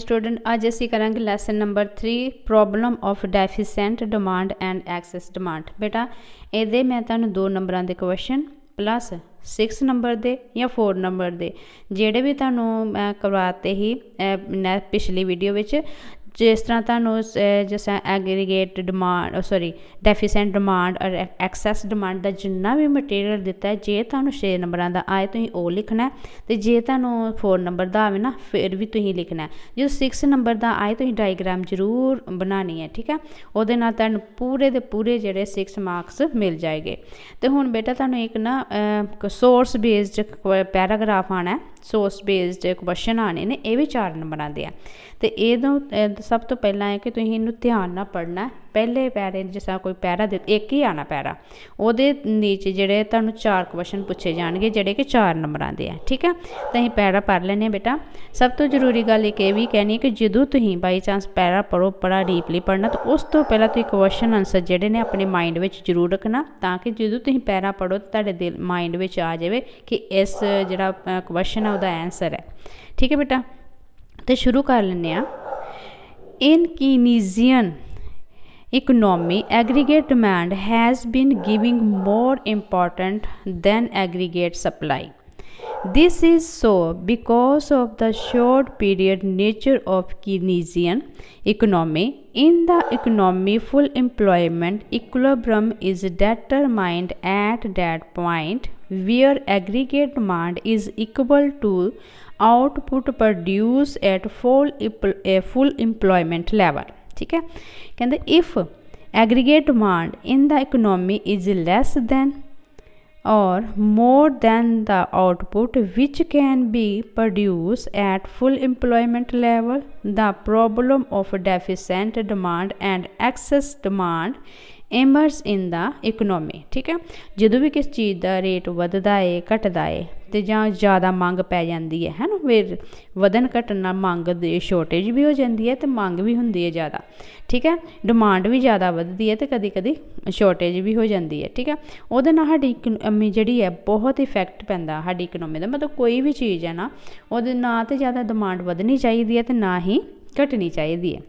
Student अज असी करांगे lesson number 3 problem of deficient demand and excess demand. बेटा ये मैं तुहानू 2 नंबरां दे क्वेश्चन प्लस 6 नंबर दे या 4 नंबर दे जेड़े भी तुहानू मैं करवाते ही पिछली वीडियो विच जिस तरह तुहानू जिस एग्रीगेट डिमांड डेफिसेंट डिमांड और एक्सैस डिमांड का जिन्ना भी मटीरियल दिता है जे तुहानू 6 नंबरां दा आए तुसीं वो लिखना है तो जे तुहानू 4 नंबर दा आवे ना फिर भी तुसीं लिखना है। जो 6 नंबर दा आए तुसीं डायग्राम जरूर बनानी है, ठीक है। उहदे नाल तुहानू पूरे दे पूरे जिहड़े 6 मार्क्स मिल जाएंगे। तो हुण बेटा तुहानू एक ना सोर्स बेस्ड पैराग्राफ आना है, सोर्स बेस्ड क्वेश्चन आने ने, ये भी 4 नंबरां दे आ। तो ये सब तो पहला है कि तुसीं इनू ध्यान नाल पढ़ना है। पहले पैरे जिस कोई पैरा दे एक ही आना पैरा, उहदे नीचे जिहड़े तुहानू 4 क्वेश्चन पूछे जाणगे जिहड़े कि 4 नंबरां दे आ, ठीक है। तो असीं पैरा पढ़ लैने बेटा। सब तो जरूरी गल एक ये भी कहनी है कि जदों तुसीं बाई चांस पैरा पढ़ो, बड़ा डीपली पढ़ना, तो उस तो पहला तुसीं क्वेश्चन आंसर जिहड़े ने अपने माइंड विच जरूर रखना, ताकि जदों तुसीं पैरा पढ़ो तो तुहाडे दिल माइंड विच आ जाए कि इस जिहड़ा क्वेश्चन है उहदा आंसर है, ठीक है बेटा। तो शुरू कर लैंदे आ। In Keynesian economy, aggregate demand has been giving more important than aggregate supply. This is so because of the short period nature of Keynesian economy. In the economy, full employment equilibrium is determined at that point where aggregate demand is equal to output produced at full employment level, ठीक है। कहते if aggregate demand in the economy is less than or more than the output which can be produced at full employment level, the problem of deficient demand and excess demand emerge in the economy, ठीक है। जो भी किस चीज़ का rate वधदा है घटदा है तो जां ज़्यादा मंग पै जाती है ना, फिर वधन घटन नाल मंग दी शॉर्टेज भी हो जाती है तो मंग भी होंदी है ज़्यादा, ठीक है। डिमांड भी ज़्यादा वधदी है तो कदी कदी शॉर्टेज भी हो जाती है, ठीक है। उहदे नाल साडी इकोनॉमी जिहड़ी है बहुत इफैक्ट पैंदा साडी इकोनॉमी दा। मतलब कोई भी चीज़ है ना, उहदे ना तो ज़्यादा डिमांड वधनी चाहिए है तो ना ही घटनी चाहिए है।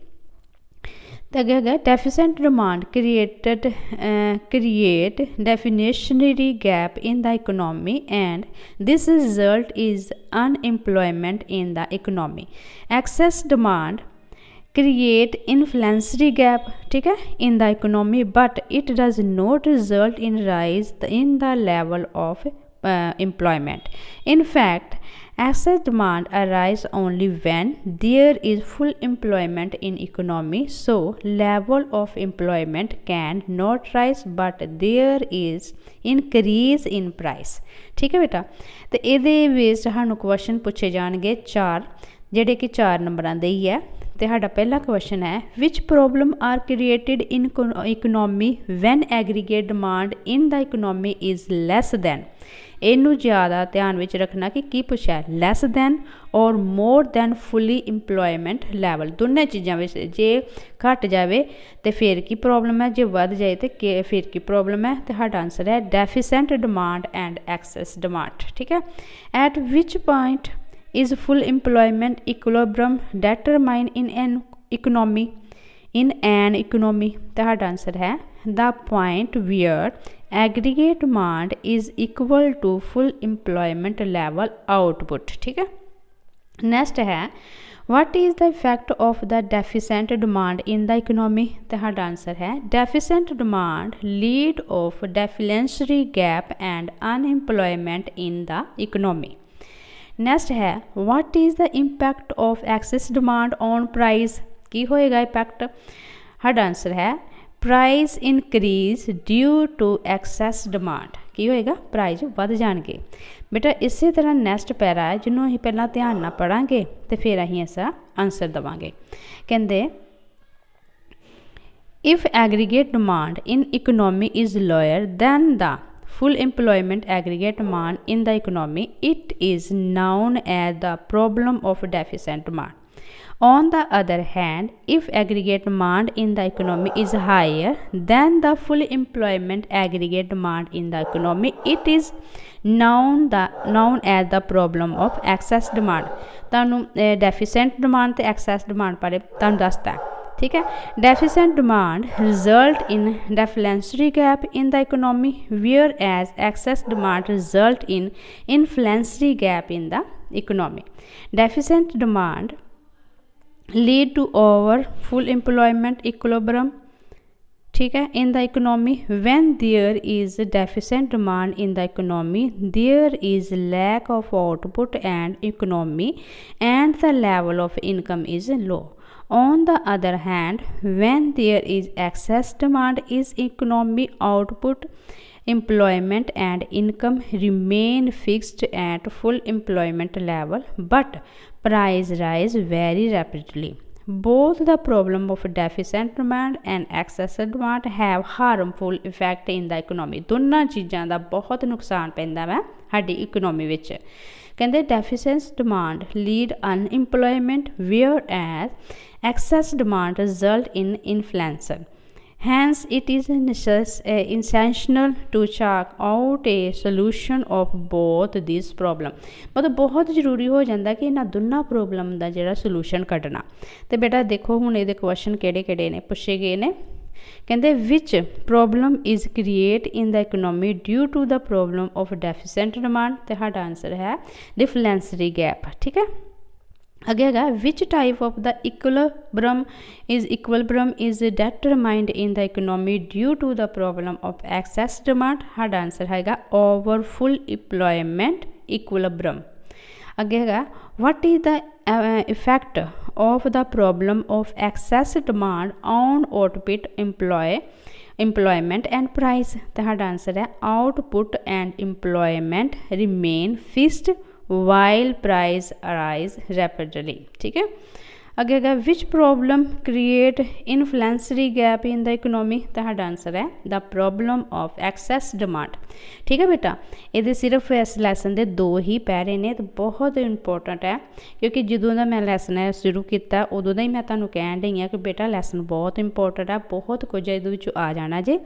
तो अगे है deficient demand create deflationary gap in the economy and this result is unemployment in the economy. Excess demand create inflationary gap, ठीक है, in the economy but it does not result in rise in the level of employment. In fact, excess demand arises only when there is full employment in economy, so level of employment can not rise but there is increase in price, ठीक है बेटा। तो ये based सानू question पूछे जाएंगे 4 जिहड़े कि 4 नंबरां दे ही है। तो साडा पहला क्वेश्चन है which problem are created in economy when aggregate demand in the economy is less than. इनू ज़्यादा ध्यान में रखना कि की पूछा है, लैस दैन और more than fully employment level. दोनों चीज़ों में जे घट जाए तो फिर की प्रॉब्लम है, जे वध जाए तो फिर की प्रॉब्लम है। तो साडा आंसर है deficient demand and excess demand, ठीक है। Eight which point is full employment equilibrium determined in an economy? तो हमारा आंसर है the point where aggregate demand is equal to full employment level output, ठीक है। नेक्स्ट है what is the effect of the deficient demand in the economy? तो हमारा answer है deficient demand lead of deflationary gap and unemployment in the economy. Next है what is the impact of excess demand on price? की होएगा impact? हमारा answer है price increase due to excess demand. की होएगा? प्राइस वध जाएंगे बेटा। इस तरह नैक्सट पैरा है जिन्होंने असीं पहला ध्यान नाल पढ़ांगे तो फिर असीं इसका आंसर देवांगे। कहते if aggregate demand in economy is lower than the full employment aggregate demand in the economy, it is known as the problem of deficient demand. On the other hand, if aggregate demand in the economy is higher than the full employment aggregate demand in the economy, it is known as the problem of excess demand। ਤੁਹਾਨੂੰ deficient demand ਤੇ excess demand ਬਾਰੇ ਤੁਹਾਨੂੰ ਦੱਸਦਾ ठीक है। deficient demand result in deflationary gap in the economy, whereas excess demand result in inflationary gap in the economy। deficient demand lead to over full employment equilibrium ठीक है in the economy। when there is deficient demand in the economy, there is lack of output and economy and the level of income is low। On the other hand, when there is excess demand in economy, output, employment and income remain fixed at full employment level, but price rise very rapidly। Both the problem of deficient demand and excess demand have harmful effect in the economy। दोनों चीज़ों का बहुत नुकसान पैंदा वा साडी economy which. कहते deficient demand lead unemployment, whereas excess demand result in inflation। Hence, it is essential to check out a solution of both these problem। मतलब बहुत जरूरी हो जाता कि इन्हां दोनों प्रॉब्लम का जिहड़ा सोल्यूशन कड्ढना। तो बेटा देखो हुण इहदे क्वेश्चन किहड़े-किहड़े ने पुछे गए ने। कहते which problem is create in the economy due to the problem of deficient demand. तो साडा आंसर है डिफलेंसरी गैप। ठीक है, अगे है which type of the equilibrium is determined in the economy due to the problem of excess demand. साडा answer है over full employment equilibrium. अगे है what is the effect of the problem of excess demand on output, employment and price। तो साडा answer है output and employment remain fixed while price rise rapidly। ठीक है, अगे है which problem create inflationary gap in the economy. तो साडा answer है the problem of excess demand. ठीक है बेटा, ये सिर्फ इस लैसन के 2 ही पैरे ने, तो बहुत इंपॉर्टेंट है क्योंकि जदों का मैं लैसन है शुरू किया उदों का ही मैं तुहानूं कहण डई कि बेटा लैसन बहुत इंपॉर्टेंट है, बहुत कुछ इहदे विचों आ जाना जे।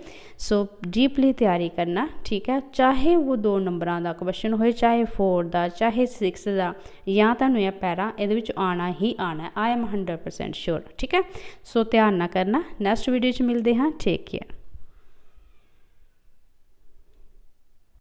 सो डीपली तैयारी करना। ठीक है, चाहे वो 2 नंबरों का क्वेश्चन होए, चाहे 4 का, चाहे 6 का, या तुहानूं यह पैरा इहदे विच आना ही आना। I am 100% sure. ठीक है, सो ध्यान ना करना। नैक्सट वीडियो मिलते हैं। Take care.